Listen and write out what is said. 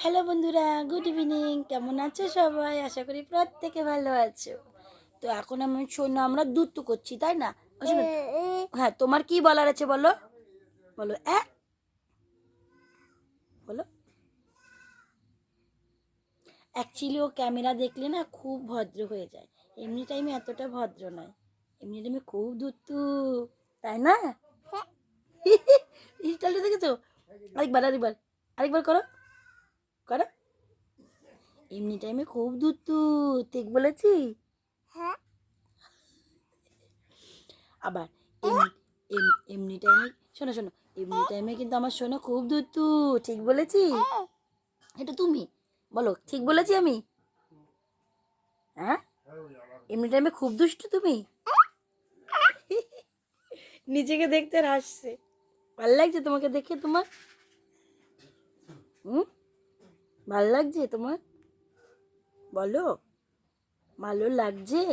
Hello বন্ধুরা, good evening. কেমন আছো সবাই? আশা করি প্রত্যেকে ভালো আছো। তো এখন আমরা দুত্তু করছি, তাই না? শোনো, হ্যাঁ, তোমার কি বলার আছে বলো, বলো বলো। অ্যাকচুয়ালি ও ক্যামেরা দেখলে না খুব ভদ্র হয়ে যায়। এমনি টাইমে এতটা ভদ্র নয়, এমনি টাইমে খুব দুত্তু, তাই না? স্টাইলটা দেখেছো? আরেকবার আরেকবার আরেকবার করো, করো। এমনি টাইমে খুব দুত্তু, ঠিক বলেছি? আবার এমনি টাইমে, শোনো শোনো, এমনি টাইমে কিন্তু আমার শোনো খুব দুত্তু, ঠিক বলেছি? এটা তুমি বলো, ঠিক বলেছি আমি? হ্যাঁ, এমনি টাইমে খুব দুষ্টু তুমি। নিজেকে দেখতে আর হাসছে। ভাল লাগছে তোমাকে দেখে তোমার? হুম, ভাল লাগছে তোমার? বলো, ভালো লাগছে?